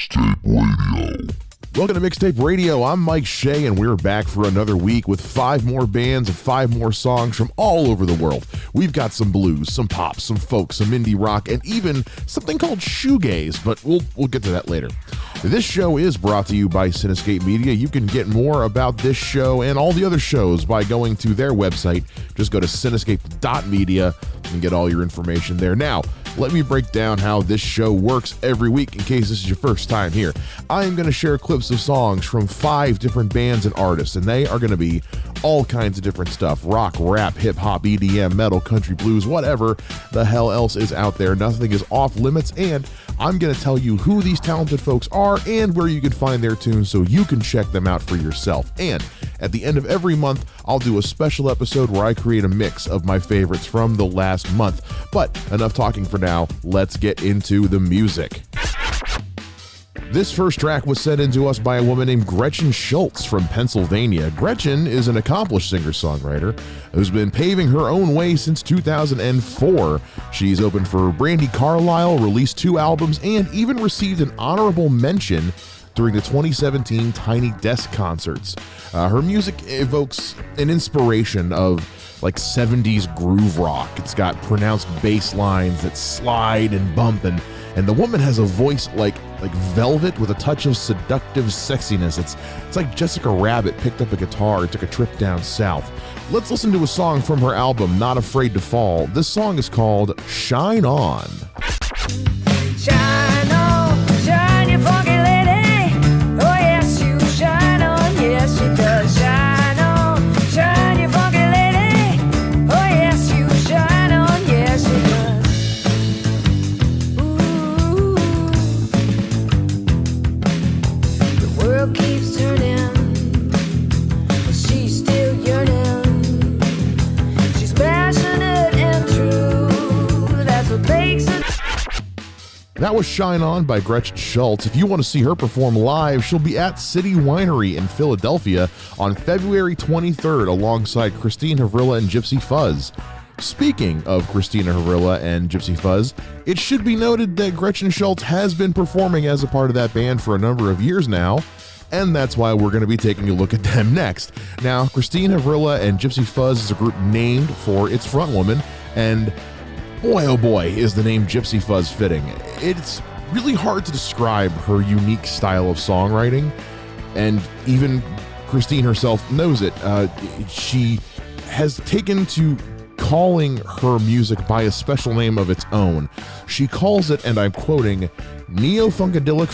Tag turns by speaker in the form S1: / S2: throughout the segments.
S1: Mixtape Radio. Welcome to Mixtape Radio. I'm Mike Shea, and we're back for another week with 5 more bands and 5 more songs from all over the world. We've got some blues, some pop, some folk, some indie rock, and even something called shoegaze, but we'll get to that later. This show is brought to you by Cinescape Media. You can get more about this show and all the other shows by going to their website. Just go to cinescape.media and get all your information there. Now, let me break down how this show works every week in case this is your first time here. I am going to share clips of songs from 5 different bands and artists, and they are going to be all kinds of different stuff. Rock, rap, hip-hop, EDM, metal, country, blues, whatever the hell else is out there. Nothing is off limits, and I'm going to tell you who these talented folks are and where you can find their tunes so you can check them out for yourself. And at the end of every month, I'll do a special episode where I create a mix of my favorites from the last month. But enough talking for now, let's get into the music. This first track was sent in to us by a woman named Gretchen Schultz from Pennsylvania. Gretchen is an accomplished singer-songwriter who's been paving her own way since 2004. She's opened for Brandi Carlile, released 2 albums, and even received an honorable mention during the 2017 Tiny Desk concerts. Her music evokes an inspiration of like 70s groove rock. It's got pronounced bass lines that slide and bump, and the woman has a voice like velvet with a touch of seductive sexiness. It's like Jessica Rabbit picked up a guitar and took a trip down south. Let's listen to a song from her album, Not Afraid to Fall. This song is called Shine On.
S2: Shine on, shine your funky lady. Oh yes, you shine on, yes you does. Shine on, shine your funky lady. Oh yes, you shine on, yes you does. Ooh, the world keeps turning, but she's still yearning. She's passionate and true. That's what makes it.
S1: That was Shine On by Gretchen Schultz. If you want to see her perform live, she'll be at City Winery in Philadelphia on February 23rd alongside Christine Havrilla and Gypsy Fuzz. Speaking of Christina Havrilla and Gypsy Fuzz, it should be noted that Gretchen Schultz has been performing as a part of that band for a number of years now, and that's why we're going to be taking a look at them next. Now, Christine Havrilla and Gypsy Fuzz is a group named for its frontwoman, and boy, oh boy, is the name Gypsy Fuzz fitting. It's really hard to describe her unique style of songwriting, and even Christine herself knows it. She has taken to calling her music by a special name of its own. She calls it, and I'm quoting, neo-funkadelic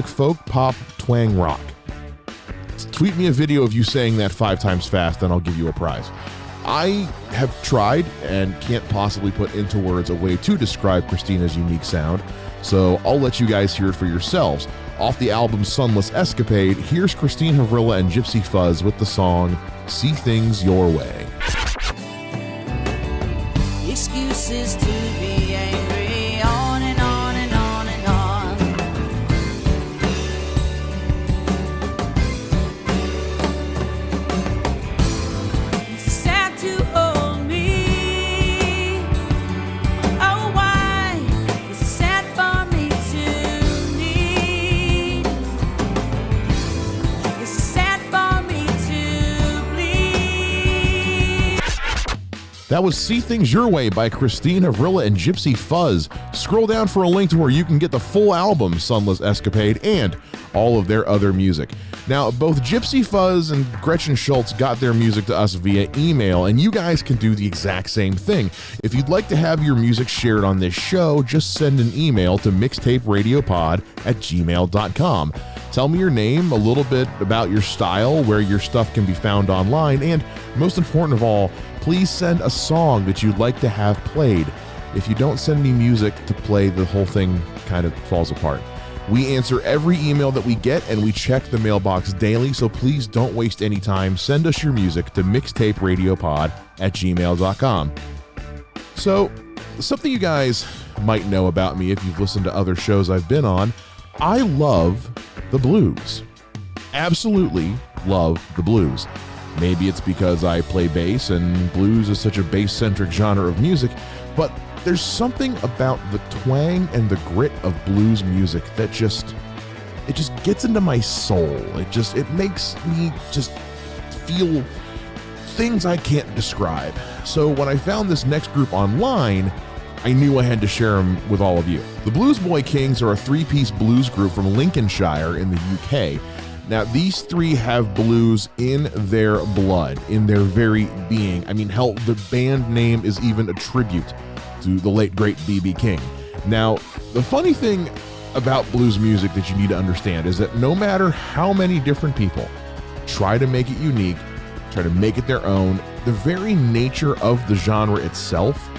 S1: folk pop twang rock. Tweet me a video of you saying that 5 times fast, and I'll give you a prize. I have tried and can't possibly put into words a way to describe Christina's unique sound, so I'll let you guys hear it for yourselves. Off the album Sunless Escapade, here's Christine Havrilla and Gypsy Fuzz with the song See Things Your Way.
S2: Excuses to be angry, on and on and on and on. It's sad to hold me. Oh, why is it sad for me to need? It's sad for me to bleed.
S1: That was See Things Your Way by Christine Havrilla and Gypsy Fuzz. Scroll down for a link to where you can get the full album, Sunless Escapade, and all of their other music. Now, both Gypsy Fuzz and Gretchen Schultz got their music to us via email, and you guys can do the exact same thing. If you'd like to have your music shared on this show, just send an email to mixtaperadiopod@gmail.com. Tell me your name, a little bit about your style, where your stuff can be found online, and most important of all, please send a song that you'd like to have played. If you don't send me music to play, the whole thing kind of falls apart. We answer every email that we get, and we check the mailbox daily, so please don't waste any time. Send us your music to mixtaperadiopod@gmail.com. So, something you guys might know about me if you've listened to other shows I've been on, I love the blues. Absolutely love the blues. Maybe it's because I play bass and blues is such a bass-centric genre of music, but there's something about the twang and the grit of blues music that it just gets into my soul. It makes me just feel things I can't describe. So when I found this next group online, I knew I had to share them with all of you. The Blues Boy Kings are a three-piece blues group from Lincolnshire in the UK. Now, these three have blues in their blood, in their very being. I mean, hell, the band name is even a tribute to the late, great B.B. King. Now, the funny thing about blues music that you need to understand is that no matter how many different people try to make it unique, try to make it their own, the very nature of the genre itself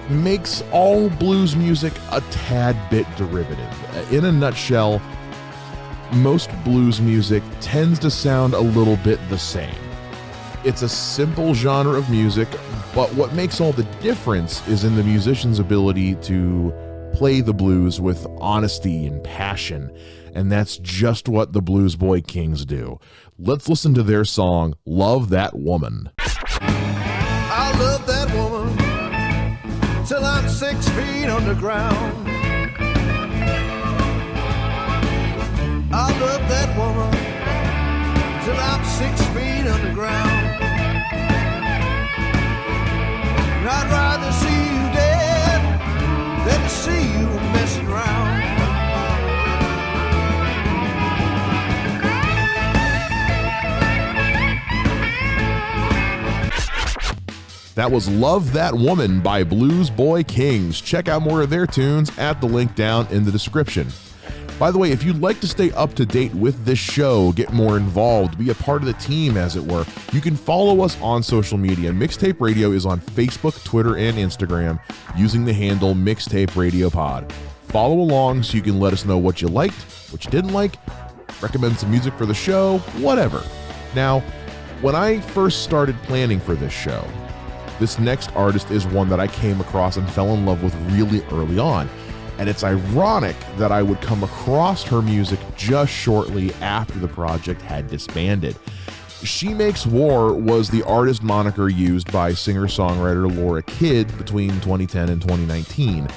S1: makes all blues music a tad bit derivative. In a nutshell, most blues music tends to sound a little bit the same. It's a simple genre of music, but what makes all the difference is in the musician's ability to play the blues with honesty and passion, and that's just what the Blues Boy Kings do. Let's listen to their song, Love That Woman.
S3: I love that woman till I'm 6 feet underground. I love that woman till I'm 6 feet underground. And I'd rather see you dead than to see you messing around.
S1: That was Love That Woman by Blues Boy Kings. Check out more of their tunes at the link down in the description. By the way, if you'd like to stay up to date with this show, get more involved, be a part of the team as it were, you can follow us on social media. Mixtape Radio is on Facebook, Twitter, and Instagram using the handle mixtaperadiopod. Follow along so you can let us know what you liked, what you didn't like, recommend some music for the show, whatever. Now, when I first started planning for this show, this next artist is one that I came across and fell in love with really early on. And it's ironic that I would come across her music just shortly after the project had disbanded. She Makes War was the artist moniker used by singer-songwriter Laura Kidd between 2010 and 2019.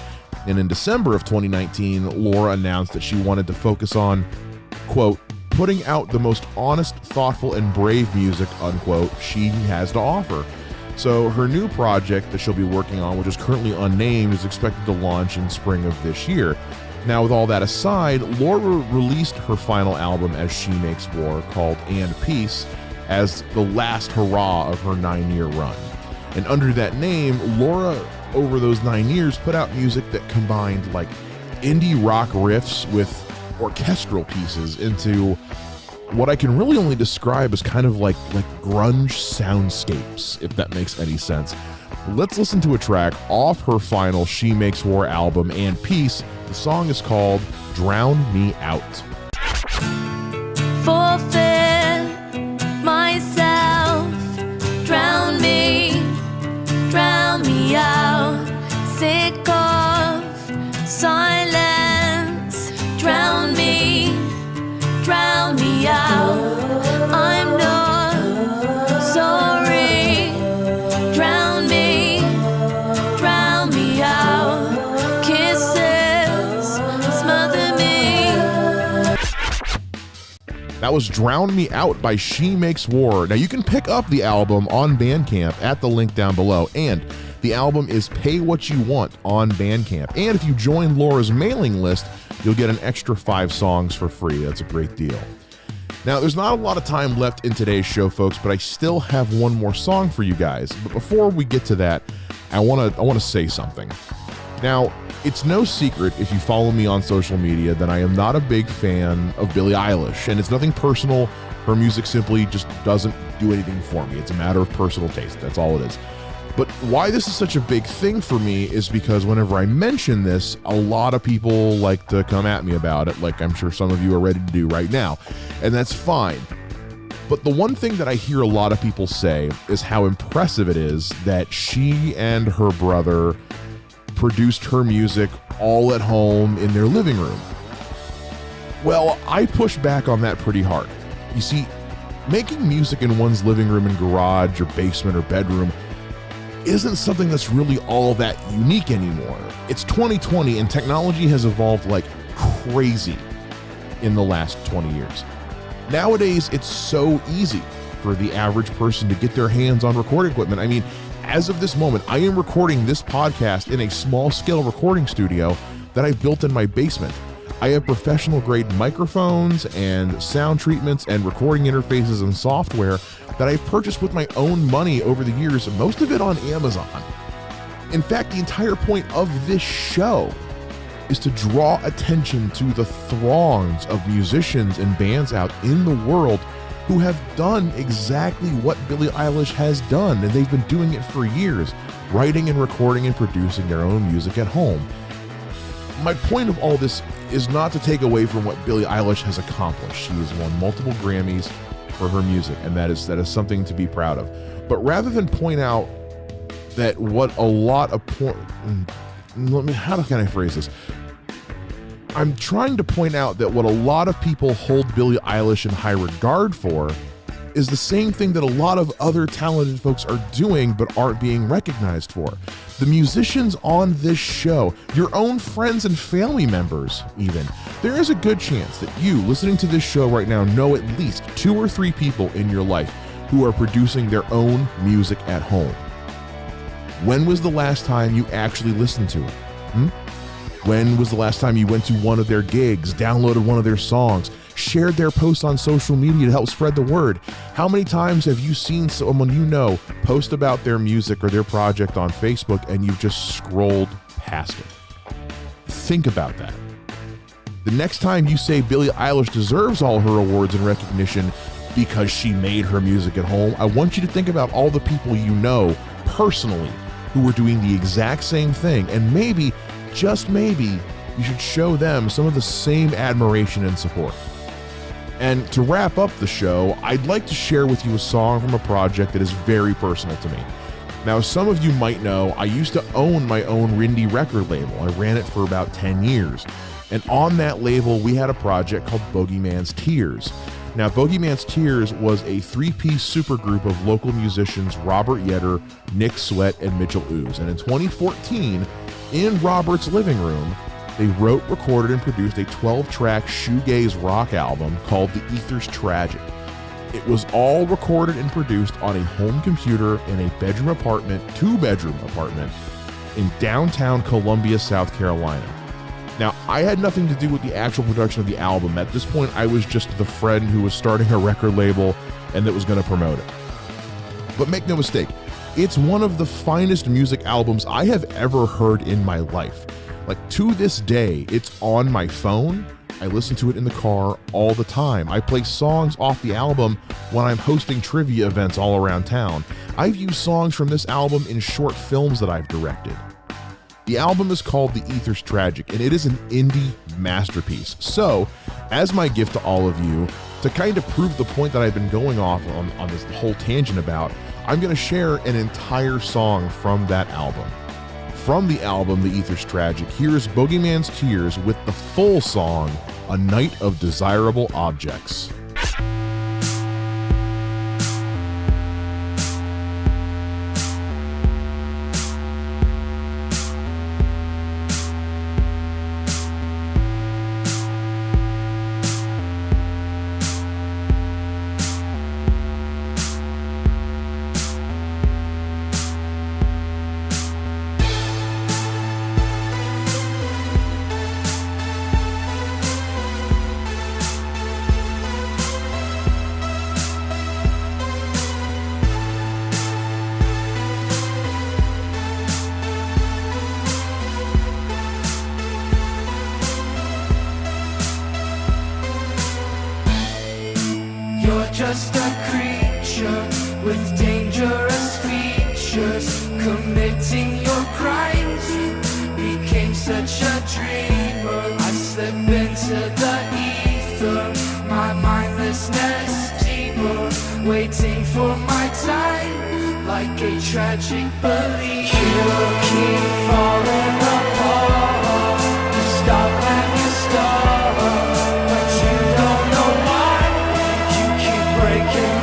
S1: And in December of 2019, Laura announced that she wanted to focus on, quote, putting out the most honest, thoughtful, and brave music, unquote, she has to offer. So her new project that she'll be working on, which is currently unnamed, is expected to launch in spring of this year. Now, with all that aside, Laura released her final album as She Makes War, called And Peace, as the last hurrah of her 9-year run. And under that name, Laura, over those 9 years, put out music that combined like indie rock riffs with orchestral pieces into what I can really only describe as kind of like grunge soundscapes, if that makes any sense. Let's listen to a track off her final She Makes War album, And Peace. The song is called Drown Me Out.
S4: Forfeit myself, drown me out, sick of silence, drown me out. I'm not sorry. Drown me out. Kisses smother me.
S1: That was Drown Me Out by She Makes War. Now you can pick up the album on VanCamp at the link down below, and the album is Pay What You Want on VanCamp. And if you join Laura's mailing list, you'll get an extra 5 songs for free. That's a great deal. Now, there's not a lot of time left in today's show, folks, but I still have one more song for you guys. But before we get to that, I want to say something. Now, it's no secret if you follow me on social media that I am not a big fan of Billie Eilish, and it's nothing personal. Her music simply just doesn't do anything for me. It's a matter of personal taste. That's all it is. But why this is such a big thing for me is because whenever I mention this, a lot of people like to come at me about it, like I'm sure some of you are ready to do right now, and that's fine. But the one thing that I hear a lot of people say is how impressive it is that she and her brother produced her music all at home in their living room. Well, I push back on that pretty hard. You see, making music in one's living room and garage or basement or bedroom isn't something that's really all that unique anymore. It's 2020 and technology has evolved like crazy in the last 20 years. Nowadays, it's so easy for the average person to get their hands on recording equipment. I mean, as of this moment, I am recording this podcast in a small scale recording studio that I built in my basement. I have professional grade microphones and sound treatments and recording interfaces and software that I've purchased with my own money over the years, most of it on Amazon. In fact, the entire point of this show is to draw attention to the throngs of musicians and bands out in the world who have done exactly what Billie Eilish has done, and they've been doing it for years, writing and recording and producing their own music at home. My point of all this is not to take away from what Billie Eilish has accomplished. She has won multiple Grammys for her music, and that is something to be proud of. But rather than point out that what a lot of how can I phrase this? I'm trying to point out that what a lot of people hold Billie Eilish in high regard for is the same thing that a lot of other talented folks are doing but aren't being recognized for. The musicians on this show, your own friends and family members even, there is a good chance that you listening to this show right now know at least 2 or 3 people in your life who are producing their own music at home. When was the last time you actually listened to it? When was the last time you went to one of their gigs, downloaded one of their songs, shared their posts on social media to help spread the word? How many times have you seen someone you know post about their music or their project on Facebook and you've just scrolled past it? Think about that. The next time you say Billie Eilish deserves all her awards and recognition because she made her music at home, I want you to think about all the people you know personally who are doing the exact same thing, and maybe, just maybe, you should show them some of the same admiration and support. And to wrap up the show, I'd like to share with you a song from a project that is very personal to me. Now, some of you might know I used to own my own indie record label. I ran it for about 10 years. And on that label, we had a project called Bogeyman's Tears. Now, Bogeyman's Tears was a 3-piece supergroup of local musicians Robert Yetter, Nick Sweat, and Mitchell Ooze. And in 2014, in Robert's living room, they wrote, recorded, and produced a 12-track shoegaze rock album called The Ether's Tragic. It was all recorded and produced on a home computer in a bedroom apartment, 2-bedroom apartment, in downtown Columbia, South Carolina. Now, I had nothing to do with the actual production of the album. At this point, I was just the friend who was starting a record label and that was going to promote it. But make no mistake, it's one of the finest music albums I have ever heard in my life. Like, to this day, it's on my phone. I listen to it in the car all the time. I play songs off the album when I'm hosting trivia events all around town. I've used songs from this album in short films that I've directed. The album is called The Ether's Tragic, and it is an indie masterpiece. So, as my gift to all of you, to kind of prove the point that I've been going off on this whole tangent about, I'm going to share an entire song from that album. From the album, The Ether's Tragic, here's Bogeyman's Tears with the full song, A Night of Desirable Objects.
S2: Just a creature with dangerous features, committing your crimes. Became such a dreamer. I slip into the ether, my mindlessness deeper, waiting for my time, like a tragic believer. You keep falling apart. You stop and you start, but you don't know why. You keep breaking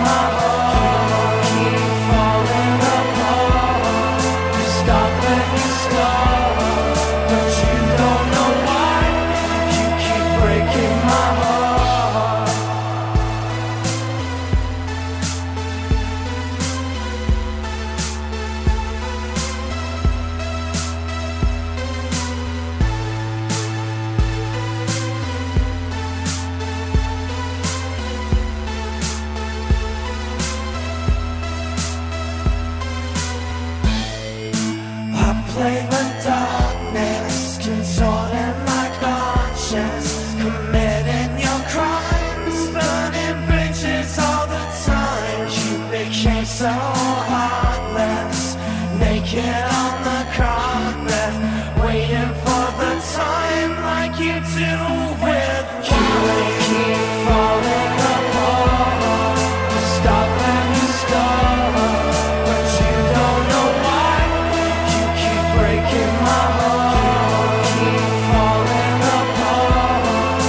S2: breaking my heart. Keep falling apart.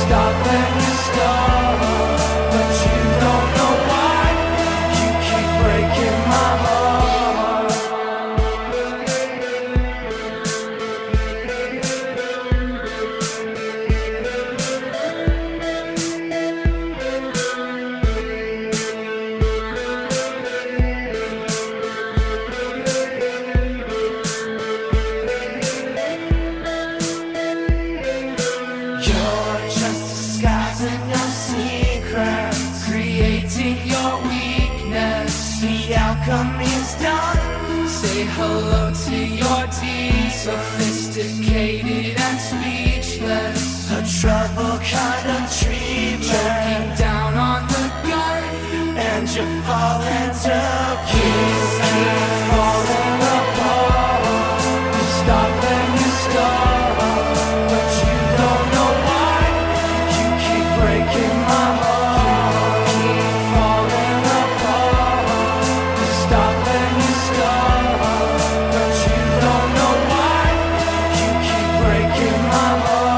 S2: Stop when you start, but you don't know why. You keep breaking my heart. You're just disguising your secrets, creating your weakness. The alchemy's done. Say hello to your teeth, sophisticated and speechless. A trouble kind of treatment. Choking down on the gut, and you fall into peace. Keep falling apart. You stop when you start, but you don't know why. You keep breaking my heart. Keep falling apart. You stop when you start, but you don't know why. You keep breaking my heart.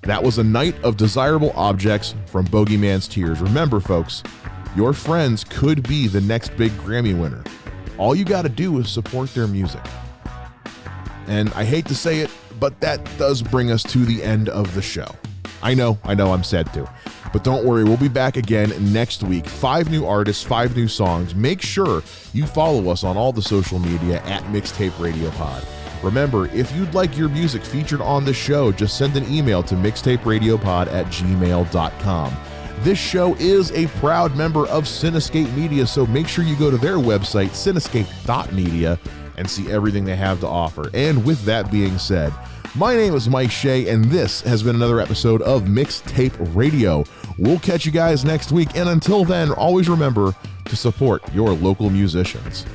S1: That was A Night of Desirable Objects from Bogeyman's Tears. Remember, folks, your friends could be the next big Grammy winner. All you got to do is support their music. And I hate to say it, but that does bring us to the end of the show. I know, I'm sad too. But don't worry, we'll be back again next week. 5 new artists, 5 new songs. Make sure you follow us on all the social media at Mixtape Radiopod. Remember, if you'd like your music featured on the show, just send an email to mixtaperadiopod@gmail.com. This show is a proud member of Cinescape Media, so make sure you go to their website, cinescape.media, and see everything they have to offer. And with that being said, my name is Mike Shea, and this has been another episode of Mixtape Radio. We'll catch you guys next week, and until then, always remember to support your local musicians.